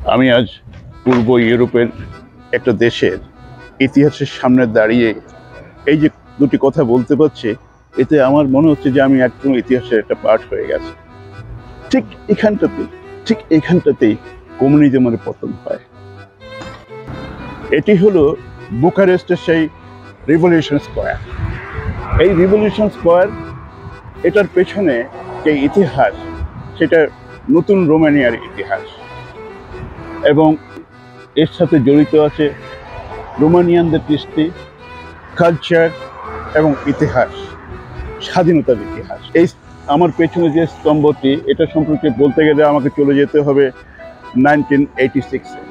আমি আজ পূর্ব ইউরোপের একটা দেশের ইতিহাসের সামনে দাঁড়িয়ে এই যে দুটি কথা বলতে পারছি, এতে আমার মনে হচ্ছে যে আমি একদম ইতিহাসের একটা পার্ট হয়ে গেছে। ঠিক এখানটাতেই ঠিক এখানটাতেই কমিউনিজমের পতন হয়। এটি হলো বুকারেস্টের সেই রিভলিউশন স্কোয়ার। এই রিভলিউশন স্কোয়ার, এটার পেছনে যে ইতিহাস, সেটা নতুন রোমানিয়ার ইতিহাস, এবং এর সাথে জড়িত আছে রোমানিয়ানদের কৃষ্টি, কালচার এবং ইতিহাস, স্বাধীনতার ইতিহাস। এই আমার পেছনে যে স্তম্ভটি, এটা সম্পর্কে বলতে গেলে আমাকে চলে যেতে হবে 1986-এ।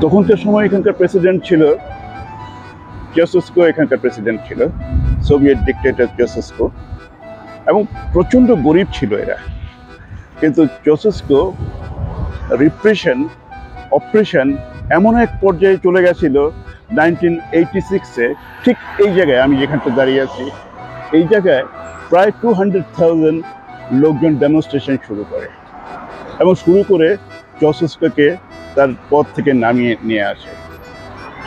তখনকার সময় এখানকার প্রেসিডেন্ট ছিল চেসস্কো, এখানকার প্রেসিডেন্ট ছিল সোভিয়েত ডিক্টেটর চেসস্কো, এবং প্রচণ্ড গরিব ছিল এরা। কিন্তু চেসস্কো রিপ্রেশন, অপারেশন এমন এক পর্যায়ে চলে গেছিল 1986-এ। ঠিক এই জায়গায় আমি যেখানটা দাঁড়িয়ে আছি, এই জায়গায় প্রায় 200,000 লোকজন ডেমনস্ট্রেশন শুরু করে, এবং শুরু করে চেসস্কোকে তার পদ থেকে নামিয়ে নিয়ে আসে।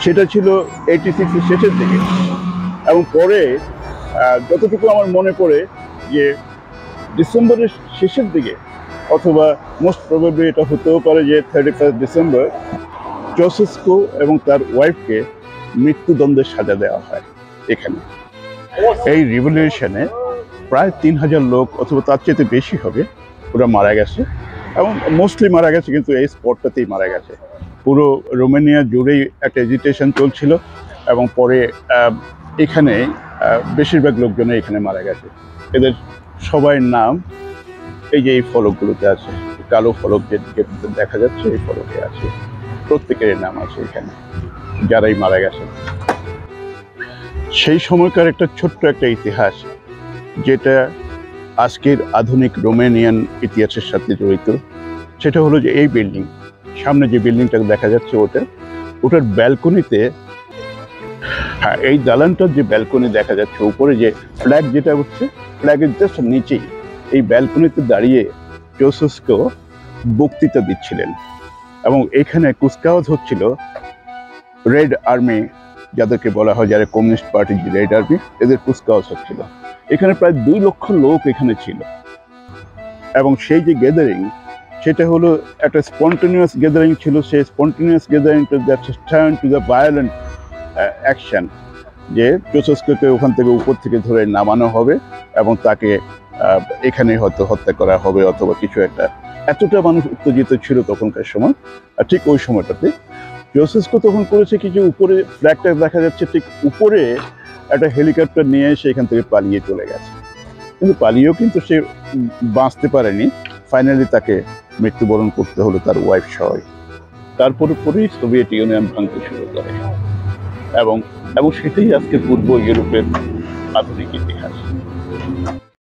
সেটা ছিল 86-এর শেষের দিকে। এবং পরে যতটুকু আমার মনে পড়ে যে ডিসেম্বরের শেষের দিকে, অথবা মোস্ট প্রবাবলি এটা হতেও পারে যে 31 ডিসেম্বর, চেসস্কো এবং তার ওয়াইফকে মৃত্যুদণ্ডের সাজা দেওয়া হয় এখানে। এই রিভলিউশনে প্রায় 3,000 লোক অথবা তার চেয়ে বেশি হবে, ওরা মারা গেছে, এবং মোস্টলি মারা গেছে কিন্তু এই স্পটটাতেই মারা গেছে। পুরো রোমানিয়া জুড়েই একটা এজিটেশন চলছিল, এবং পরে এখানে বেশিরভাগ লোকজনে এখানে মারা গেছে। এদের সবাই নাম এই যে এই ফলকগুলোতে আছে, কালো ফলক যে দেখা যাচ্ছে, এই ফলকে আছে, প্রত্যেকের নাম আছে এখানে যারাই মারা গেছে। সেই সময়কার একটা ছোট্ট একটা ইতিহাস, যেটা আজকের আধুনিক রোমানিয়ান ইতিহাসের সাথে জড়িত। সেটা হলো যে এই বিল্ডিং, সামনে যে বিল্ডিংটা দেখা যাচ্ছে, ওটার ব্যালকনিতে, হ্যাঁ, এই দালানটার যে ব্যালকনি দেখা যাচ্ছে, উপরে যে ফ্ল্যাগ যেটা হচ্ছে, ফ্ল্যাগের জাস্ট নিচেই এই ব্যালকনিতে দাঁড়িয়ে চেসস্কো বক্তৃতা দিচ্ছিলেন, এবং এখানে কুচকাওয়াজ হচ্ছিল রেড আর্মি, যাদেরকে বলা হয়, যারা কমিউনিস্ট পার্টির যে রেড আর্মি, এদের কুচকাওয়াজ হচ্ছিল। এখানে প্রায় 2 লক্ষ লোক এখানে ছিল, এবং সেই যে গ্যাদারিং, সেটা হলো একটা স্পন্টেনিয়াস গ্যাদারিং ছিল। সেই স্পন্টেনিয়াস গ্যাদারিংটা that's turn to the violent action, যে চেসস্কোকে ওখান থেকে উপর থেকে ধরে নামানো হবে এবং তাকে এখানে হয়তো হত্যা করা হবে অথবা কিছু একটা। এতটা মানুষ উত্তেজিত ছিল তখনকার সময়। আর ঠিক ওই সময়টাতে চেসস্কো তখন করেছে কি, যে উপরে ফ্ল্যাগটা দেখা যাচ্ছে, ঠিক উপরে একটা হেলিকপ্টার নিয়ে এসে এখান থেকে পালিয়ে চলে গেছে। কিন্তু পালিয়েও কিন্তু সে বাঁচতে পারেনি, ফাইনালি তাকে মৃত্যুবরণ করতে হলো তার ওয়াইফ সহ। তারপরে পরেই সোভিয়েত ইউনিয়ন ভাঙতে শুরু করে, এবং সেটাই আজকে পূর্ব ইউরোপের আধুনিক ইতিহাস।